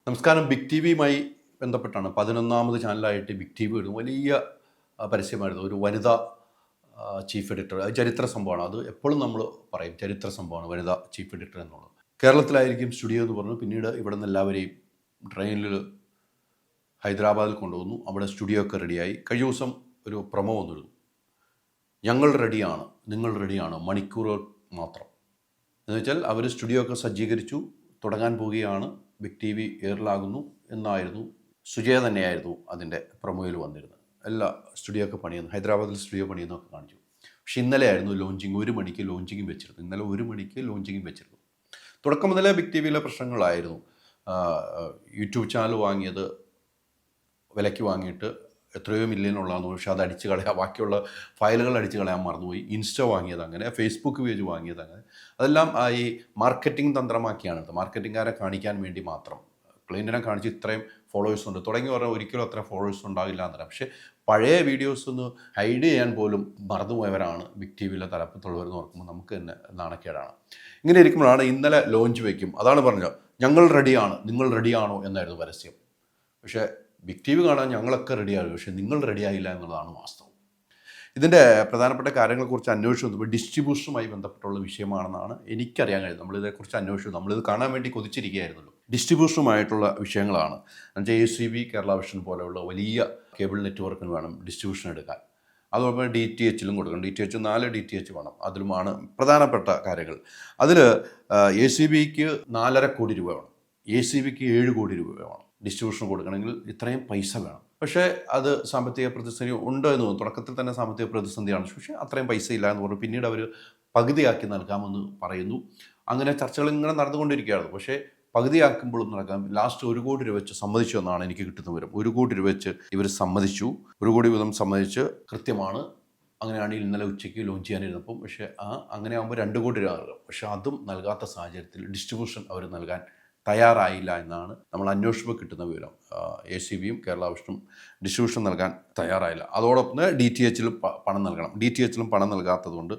നമസ്കാരം. Big T വിയുമായി ബന്ധപ്പെട്ടാണ് 11ാമത് ചാനലായിട്ട് big T V ഒരു വലിയ പരസ്യമായിരുന്നു. ഒരു വനിതാ ചീഫ് എഡിറ്റർ. അത് ചരിത്ര സംഭവമാണ്. അത് എപ്പോഴും നമ്മൾ പറയും, ചരിത്ര സംഭവമാണ് വനിതാ ചീഫ് എഡിറ്റർ എന്നുള്ളത്. കേരളത്തിലായിരിക്കും സ്റ്റുഡിയോ എന്ന് പറഞ്ഞു. പിന്നീട് ഇവിടെ നിന്ന് എല്ലാവരെയും ട്രെയിനിൽ ഹൈദരാബാദിൽ കൊണ്ടുവന്നു. അവിടെ സ്റ്റുഡിയോ ഒക്കെ റെഡിയായി. കഴിഞ്ഞ ദിവസം ഒരു പ്രൊമോ വന്നിരുന്നു. ഞങ്ങൾ റെഡിയാണ്, നിങ്ങൾ റെഡിയാണ്, മണിക്കൂറുകൾ മാത്രം എന്ന് വെച്ചാൽ അവർ സ്റ്റുഡിയോ ഒക്കെ സജ്ജീകരിച്ചു, തുടങ്ങാൻ പോവുകയാണ്, ബിഗ് ടി വി എയറിലാകുന്നു എന്നായിരുന്നു. സുജയ തന്നെയായിരുന്നു അതിൻ്റെ പ്രൊമോയിൽ വന്നിരുന്നത്. എല്ലാ സ്റ്റുഡിയോ ഒക്കെ പണിയുന്നു, ഹൈദരാബാദിൽ സ്റ്റുഡിയോ പണിയുന്നൊക്കെ കാണിച്ചു. പക്ഷേ ഇന്നലെ ആയിരുന്നു ലോഞ്ചിങ്. 1 മണിക്ക് ലോഞ്ചിങ്ങും വെച്ചിരുന്നു. ഇന്നലെ 1 മണിക്ക് ലോഞ്ചിങ്ങും വെച്ചിരുന്നു. തുടക്കം മുതലേ ബിഗ് ടി വിയിലെ പ്രശ്നങ്ങളായിരുന്നു. യൂട്യൂബ് ചാനൽ വാങ്ങിയത് വിലയ്ക്ക് വാങ്ങിയിട്ട് എത്രയോ മില്യനുള്ളതെന്ന്, പക്ഷേ അത് അടിച്ച് കളയാൻ, ബാക്കിയുള്ള ഫയലുകൾ അടിച്ച് കളയാൻ മറന്നുപോയി. ഇൻസ്റ്റ വാങ്ങിയത് അങ്ങനെ, ഫേസ്ബുക്ക് പേജ് വാങ്ങിയത് അങ്ങനെ. അതെല്ലാം ഈ മാർക്കറ്റിംഗ് തന്ത്രമാക്കിയാണ്. മാർക്കറ്റിംഗുകാരെ കാണിക്കാൻ വേണ്ടി മാത്രം. ക്ലൈൻറ്റിനെ കാണിച്ച് ഇത്രയും ഫോളോവേഴ്സ് ഉണ്ട് തുടങ്ങി പറഞ്ഞാൽ ഒരിക്കലും അത്ര ഫോളോവേഴ്സ് ഉണ്ടാകില്ല എന്നല്ല. പക്ഷേ പഴയ വീഡിയോസ് ഒന്ന് ഹൈഡ് ചെയ്യാൻ പോലും മറന്നുപോയവരാണ് ബിഗ് ടി വിയിലെ തലപ്പത്തുള്ളവരെന്ന് ഓർക്കുമ്പോൾ നമുക്ക് തന്നെ നാണക്കേടാണ്. ഇങ്ങനെ ഇരിക്കുമ്പോഴാണ് ഇന്നലെ ലോഞ്ച് വയ്ക്കും. അതാണ് പറഞ്ഞത്, ഞങ്ങൾ റെഡിയാണ്, നിങ്ങൾ റെഡിയാണോ എന്നായിരുന്നു പരസ്യം. പക്ഷേ ബിഗ് ടി വി കാണാൻ ഞങ്ങളൊക്കെ റെഡിയാകും, പക്ഷേ നിങ്ങൾ റെഡിയായില്ല എന്നുള്ളതാണ് വാസ്തവം. ഇതിൻ്റെ പ്രധാനപ്പെട്ട കാര്യങ്ങളെക്കുറിച്ച് അന്വേഷിച്ചു വന്നപ്പോൾ ഡിസ്ട്രിബ്യൂഷനുമായി ബന്ധപ്പെട്ടുള്ള വിഷയമാണെന്നാണ് എനിക്കറിയാൻ കഴിയുന്നത്. നമ്മളിതേക്കുറിച്ച് അന്വേഷിച്ചു, നമ്മളിത് കാണാൻ വേണ്ടി കൊതിച്ചിരിക്കുകയായിരുന്നല്ലോ. ഡിസ്ട്രിബ്യൂഷനുമായിട്ടുള്ള വിഷയങ്ങളാണ്. എന്നുവെച്ചാൽ ACB, കേരള വിഷൻ പോലെയുള്ള വലിയ കേബിൾ നെറ്റ്വർക്കിന് വേണം ഡിസ്ട്രിബ്യൂഷൻ എടുക്കാൻ. അതുപോലെ DTHലും കൊടുക്കണം. DTH 4 DTH വേണം. അതിലുമാണ് പ്രധാനപ്പെട്ട കാര്യങ്ങൾ. അതിൽ ACBക്ക് 4.5 കോടി രൂപ വേണം, ACBക്ക് 7 കോടി രൂപ വേണം. ഡിസ്ട്രിബ്യൂഷൻ കൊടുക്കണമെങ്കിൽ ഇത്രയും പൈസ വേണം. പക്ഷേ അത് സാമ്പത്തിക പ്രതിസന്ധി ഉണ്ട് എന്ന് തോന്നുന്നു. തുടക്കത്തിൽ തന്നെ സാമ്പത്തിക പ്രതിസന്ധിയാണ്. പക്ഷേ അത്രയും പൈസ ഇല്ല എന്ന് പറഞ്ഞു. പിന്നീട് അവർ പകുതിയാക്കി നൽകാമെന്ന് പറയുന്നു. അങ്ങനെ ചർച്ചകൾ ഇങ്ങനെ നടന്നുകൊണ്ടിരിക്കുകയായിരുന്നു. പക്ഷേ പകുതിയാക്കുമ്പോഴും നടക്കാം. ലാസ്റ്റ് 1 കോടി രൂപ വെച്ച് സമ്മതിച്ചു എന്നാണ് എനിക്ക് കിട്ടുന്ന വിവരം. 1 കോടി രൂപ വെച്ച് ഇവർ സമ്മതിച്ചു. 1 കോടി വീതം സമ്മതിച്ച് കൃത്യമാണ്. അങ്ങനെയാണെങ്കിൽ ഇന്നലെ ഉച്ചയ്ക്ക് ലോഞ്ച് ചെയ്യാനിരുന്നപ്പം, പക്ഷേ അങ്ങനെ ആകുമ്പോൾ 2 കോടി രൂപ നൽകാം. പക്ഷേ അതും നൽകാത്ത സാഹചര്യത്തിൽ ഡിസ്ട്രിബ്യൂഷൻ അവർ നൽകാൻ തയ്യാറായില്ല എന്നാണ് നമ്മൾ അന്വേഷിച്ചപ്പോൾ കിട്ടുന്ന വിവരം. ACBയും കേരള വിഷനും ഡിസ്ട്രിബ്യൂഷൻ നൽകാൻ തയ്യാറായില്ല. അതോടൊപ്പം DTHലും പണം നൽകണം. DTHലും പണം നൽകാത്തതുകൊണ്ട്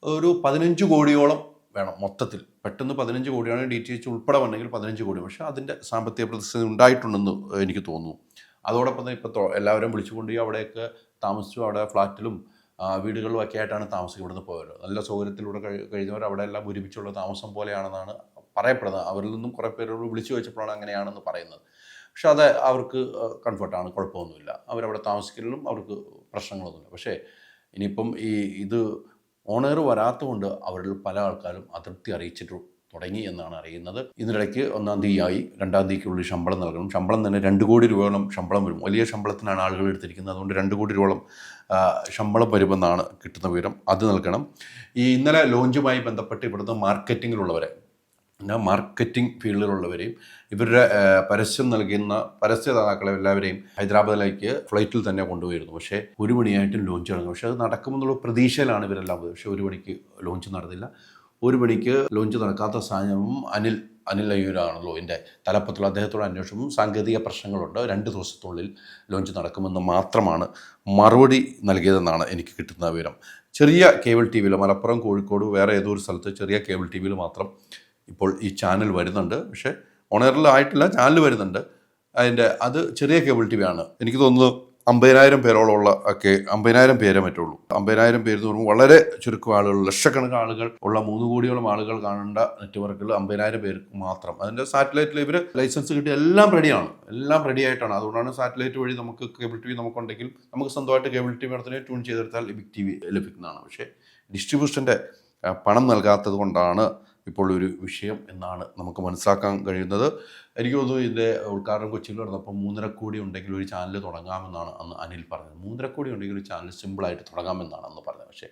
ഒരു 15 കോടിയോളം വേണം മൊത്തത്തിൽ. പെട്ടെന്ന് 15 കോടിയാണ് DTH ഉൾപ്പെടെ വന്നെങ്കിൽ 15 കോടി. പക്ഷേ അതിൻ്റെ സാമ്പത്തിക പ്രതിസന്ധി ഉണ്ടായിട്ടുണ്ടെന്ന് എനിക്ക് തോന്നുന്നു. അതോടൊപ്പം തന്നെ ഇപ്പോൾ എല്ലാവരും വിളിച്ചുകൊണ്ട് അവിടെയൊക്കെ താമസിച്ചു. അവിടെ ഫ്ലാറ്റിലും വീടുകളിലും ഒക്കെ ആയിട്ടാണ് താമസിക്കുക. ഇവിടുന്ന് പോയവർ നല്ല സൗകര്യത്തിലൂടെ കഴിഞ്ഞവർ അവിടെ എല്ലാം ഒരുമിച്ചുള്ള താമസം പോലെയാണെന്നാണ് പറയപ്പെടുന്നത്. അവരിൽ നിന്നും കുറേ പേരോട് വിളിച്ചു വെച്ചപ്പോഴാണ് അങ്ങനെയാണെന്ന് പറയുന്നത്. പക്ഷെ അത് അവർക്ക് കംഫർട്ടാണ്, കുഴപ്പമൊന്നുമില്ല. അവരവിടെ താമസിക്കലിലും അവർക്ക് പ്രശ്നങ്ങളൊന്നുമില്ല. പക്ഷേ ഇനിയിപ്പം ഇത് ഓണർ വരാത്തതുകൊണ്ട് അവരിൽ പല ആൾക്കാരും അതൃപ്തി അറിയിച്ചിട്ട് തുടങ്ങി എന്നാണ് അറിയുന്നത്. ഇതിനിടയ്ക്ക് 1-ാം തീയതിയായി, 2-ാം തീയതിക്കുള്ളിൽ ശമ്പളം നൽകണം. ശമ്പളം തന്നെ 2 കോടി രൂപയോളം ശമ്പളം വരും. വലിയ ശമ്പളത്തിനാണ് ആളുകൾ എടുത്തിരിക്കുന്നത്. അതുകൊണ്ട് 2 കോടി രൂപയോളം ശമ്പളം വരുമെന്നാണ് കിട്ടുന്ന വിവരം. അത് നൽകണം. ഈ ഇന്നലെ ലോഞ്ചുമായി ബന്ധപ്പെട്ട് ഇവിടുന്ന് മാർക്കറ്റിങ്ങിലുള്ളവരെ, മാർക്കറ്റിംഗ് ഫീൽഡിലുള്ളവരെയും ഇവരുടെ പരസ്യം നൽകുന്ന പരസ്യദാതാക്കളെ എല്ലാവരെയും ഹൈദരാബാദിലേക്ക് ഫ്ലൈറ്റിൽ തന്നെ കൊണ്ടുപോയിരുന്നു. പക്ഷേ 1 മണിയായിട്ടും ലോഞ്ച് നടന്നു. പക്ഷേ അത് നടക്കുമെന്നുള്ള പ്രതീക്ഷയിലാണ് ഇവരെല്ലാം പോയത്. പക്ഷേ 1 മണിക്ക് ലോഞ്ച് നടന്നില്ല. 1 മണിക്ക് ലോഞ്ച് നടക്കാത്ത സാഹചര്യവും അനിൽ അയ്യൂരാണല്ലോ എൻ്റെ തലപ്പത്തുള്ള അദ്ദേഹത്തോട് അന്വേഷണവും സാങ്കേതിക പ്രശ്നങ്ങളുണ്ട്, 2 ദിവസത്തിനുള്ളിൽ ലോഞ്ച് നടക്കുമെന്ന് മാത്രമാണ് മറുപടി നൽകിയതെന്നാണ് എനിക്ക് കിട്ടുന്ന വിവരം. ചെറിയ കേബിൾ ടി വിയിൽ, മലപ്പുറം, കോഴിക്കോട്, വേറെ ഏതോ ഒരു സ്ഥലത്ത് ചെറിയ കേബിൾ ടി വിയിൽ മാത്രം ഇപ്പോൾ ഈ ചാനൽ വരുന്നുണ്ട്. പക്ഷേ ഓണറിലായിട്ടില്ല, ചാനൽ വരുന്നുണ്ട്. അത് ചെറിയ കേബിൾ ടി വി ആണ്. എനിക്ക് തോന്നുന്നു 50,000 പേരോളമുള്ള ഒക്കെ 50,000 പേരെ പറ്റുള്ളൂ. 50,000 പേര് എന്ന് പറയുമ്പോൾ വളരെ ചുരുക്കം ആളുകൾ, ലക്ഷക്കണക്കിന് ആളുകൾ ഉള്ള 3 കോടിയോളം ആളുകൾ കാണേണ്ട നെറ്റ്വർക്കിൽ 50,000 പേർക്ക് മാത്രം. അതിൻ്റെ സാറ്റലൈറ്റിൽ ഇവർ ലൈസൻസ് കിട്ടി എല്ലാം റെഡിയാണ്, എല്ലാം റെഡി ആയിട്ടാണ്. അതുകൊണ്ടാണ് സാറ്റലൈറ്റ് വഴി നമുക്ക് കേബിൾ ടി വി നമുക്കുണ്ടെങ്കിൽ നമുക്ക് സ്വന്തമായിട്ട് കേബിൾ ടി വി നടത്തുന്ന ട്യൂൺ ചെയ്തെടുത്താൽ ബിഗ് ടി വി ലഭിക്കുന്നതാണ്. പക്ഷേ ഡിസ്ട്രിബ്യൂഷൻ്റെ പണം നൽകാത്തത് കൊണ്ടാണ് ഇപ്പോൾ ഒരു വിഷയം എന്നാണ് നമുക്ക് മനസ്സിലാക്കാൻ കഴിയുന്നത്. എനിക്ക് തോന്നുന്നു ഇതിൻ്റെ ഉദ്ഘാടനം കൊച്ചിയിൽ നടന്നപ്പോൾ 3.5 കോടി ഉണ്ടെങ്കിൽ ഒരു ചാനൽ തുടങ്ങാമെന്നാണ് അന്ന് അനിൽ പറഞ്ഞത്. 3.5 കോടി ഉണ്ടെങ്കിൽ ഒരു ചാനൽ സിമ്പിളായിട്ട് തുടങ്ങാമെന്നാണ് അന്ന് പറഞ്ഞത്. പക്ഷേ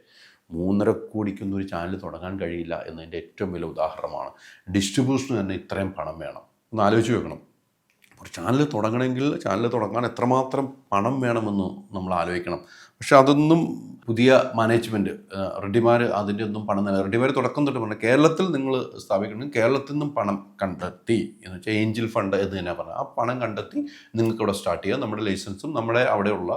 3.5 കോടിക്കൊന്നും ഒരു ചാനൽ തുടങ്ങാൻ കഴിയില്ല എന്നതിൻ്റെ ഏറ്റവും വലിയ ഉദാഹരണമാണ്. ഡിസ്ട്രിബ്യൂഷന് തന്നെ ഇത്രയും പണം വേണം. ഒന്ന് ആലോചിച്ച് വെക്കണം. ഒരു ചാനൽ തുടങ്ങണമെങ്കിൽ ചാനൽ തുടങ്ങാൻ എത്രമാത്രം പണം വേണമെന്ന് നമ്മൾ ആലോചിക്കണം. പക്ഷെ അതൊന്നും പുതിയ മാനേജ്മെൻറ്റ്, റെഡ്ഡിമാർ അതിൻ്റെ ഒന്നും പണം തന്നെ, റെഡ്ഡിമാർ തുടക്കം തൊട്ട് പറഞ്ഞു കേരളത്തിൽ നിങ്ങൾ സ്ഥാപിക്കണമെങ്കിൽ കേരളത്തിൽ നിന്നും പണം കണ്ടെത്തി എന്ന് വെച്ചാൽ ഏഞ്ചൽ ഫണ്ട് എന്ന് തന്നെ പറഞ്ഞു. ആ പണം കണ്ടെത്തി നിങ്ങൾക്ക് ഇവിടെ സ്റ്റാർട്ട് ചെയ്യാം, നമ്മുടെ ലൈസൻസും നമ്മുടെ അവിടെയുള്ള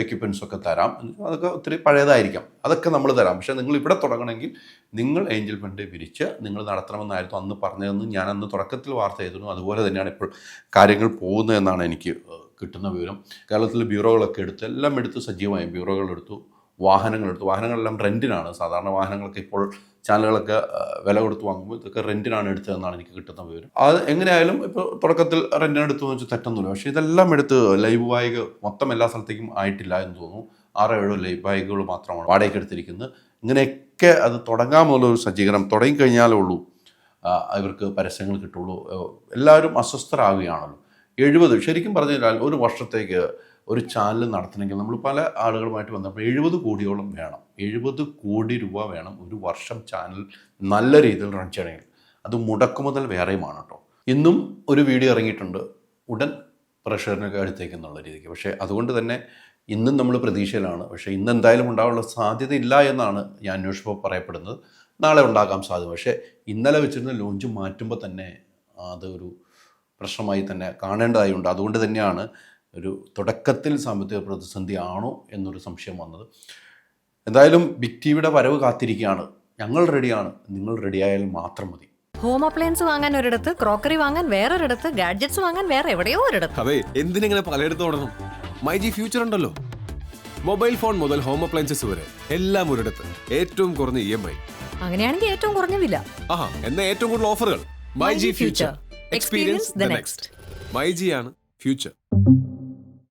എക്യുപ്മെൻറ്റ്സും ഒക്കെ തരാം. അതൊക്കെ ഒത്തിരി പഴയതായിരിക്കാം, അതൊക്കെ നമ്മൾ തരാം. പക്ഷേ നിങ്ങൾ ഇവിടെ തുടങ്ങണമെങ്കിൽ നിങ്ങൾ ഏഞ്ചൽ ഫണ്ട് പിരിച്ച് നിങ്ങൾ നടത്തണമെന്നായിരുന്നു അന്ന് പറഞ്ഞതെന്ന് ഞാൻ അന്ന് തുടക്കത്തിൽ വാർത്ത ചെയ്തിരുന്നു. അതുപോലെ തന്നെയാണ് ഇപ്പോൾ കാര്യങ്ങൾ പോകുന്നതെന്നാണ് എനിക്ക് കിട്ടുന്ന വിവരം. കേരളത്തിൽ ബ്യൂറോകളൊക്കെ എടുത്ത് എല്ലാം എടുത്ത് സജീവമായി ബ്യൂറോകളെടുത്തു, വാഹനങ്ങളെല്ലാം റെൻറ്റിനാണ്. സാധാരണ വാഹനങ്ങളൊക്കെ ഇപ്പോൾ ചാനലുകളൊക്കെ വില കൊടുത്ത് വാങ്ങുമ്പോൾ ഇതൊക്കെ റെൻറ്റിനാണ് എടുത്തതെന്നാണ് എനിക്ക് കിട്ടുന്ന വിവരം. അത് എങ്ങനെയായാലും ഇപ്പോൾ തുടക്കത്തിൽ റെൻറ്റിനെടുത്തു എന്ന് വെച്ചാൽ തെറ്റൊന്നുമില്ല. പക്ഷേ ഇതെല്ലാം എടുത്ത് ലൈവ് ബാഗ് മൊത്തം എല്ലാ സ്ഥലത്തേക്കും ആയിട്ടില്ല എന്ന് തോന്നുന്നു. 6-7 ലൈവ് ബാഗുകൾ മാത്രമാണ് വാടകയ്ക്ക് എടുത്തിരിക്കുന്നത്. ഇങ്ങനെയൊക്കെ അത് തുടങ്ങാമെന്നുള്ളൊരു സജ്ജീകരണം തുടങ്ങിക്കഴിഞ്ഞാലേ ഉള്ളൂ ഇവർക്ക് പരസ്യങ്ങൾ കിട്ടുള്ളൂ. എല്ലാവരും അസ്വസ്ഥരാകുകയാണല്ലോ. 70 ശരിക്കും പറഞ്ഞു കഴിഞ്ഞാൽ ഒരു വർഷത്തേക്ക് ഒരു ചാനൽ നടത്തണമെങ്കിൽ നമ്മൾ പല ആളുകളുമായിട്ട് ബന്ധപ്പെട്ട് 70 കോടിയോളം വേണം. 70 കോടി രൂപ വേണം ഒരു വർഷം ചാനൽ നല്ല രീതിയിൽ റൺ ചെയ്യണമെങ്കിൽ. അത് മുടക്കുമുതൽ വേറെയുമാണ് കേട്ടോ. ഇന്നും ഒരു വീഡിയോ ഇറങ്ങിയിട്ടുണ്ട് ഉടൻ പ്രഷറിനൊക്കെ അടുത്തേക്കെന്നുള്ള രീതിക്ക്. പക്ഷേ അതുകൊണ്ട് തന്നെ ഇന്നും നമ്മൾ പ്രതീക്ഷയിലാണ്. പക്ഷേ ഇന്ന് എന്തായാലും ഉണ്ടാകാനുള്ള സാധ്യതയില്ല എന്നാണ് ഞാൻ അന്വേഷിച്ചപ്പോൾ പറയപ്പെടുന്നത്. നാളെ ഉണ്ടാകാൻ സാധ്യത. പക്ഷേ ഇന്നലെ വെച്ചിരുന്ന ലോഞ്ച് മാറ്റുമ്പോൾ തന്നെ അതൊരു പ്രശ്നമായി തന്നെ കാണേണ്ടതായുണ്ട്. അതുകൊണ്ട് തന്നെയാണ് ഒരു തുടക്കത്തിൽ സാമ്പത്തിക പ്രതിസന്ധി ആണോ എന്നൊരു സംശയം വന്നത്. എന്തായാലും ബിഗ് ടിവിയുടെ വരവ് കാത്തിരിക്കുകയാണ്. ഞങ്ങൾ റെഡിയാണ്, നിങ്ങൾ റെഡിയായാൽ മാത്രം മതി. ഹോം അപ്ലയൻസ് വാങ്ങാൻ ഒരിടത്ത്, ക്രോക്കറി വാങ്ങാൻ വേറൊരിടത്ത്, ഗാഡ്ജറ്റ്സ് വാങ്ങാൻ വേറെ എവിടെയോ ഒരിടത്ത്. അതെ, എന്തിനിങ്ങനെ പലയിടത്ത് ഓടണം? മൈജി ഫ്യൂച്ചർ ഉണ്ടല്ലോ. മൊബൈൽ ഫോൺ മുതൽ ഹോം അപ്ലയൻസസ് വരെ എല്ലാം ഒരിടത്ത്. ഏറ്റവും കുറഞ്ഞ EMI. അങ്ങനെയാണെങ്കിൽ ഏറ്റവും കുറഞ്ഞ വില. ആഹാ, എന്നാ ഏറ്റവും കൂടുതൽ ഓഫറുകൾ. MyG future. Experience the next. മൈജിയാണ് ഫ്യൂച്ചർ.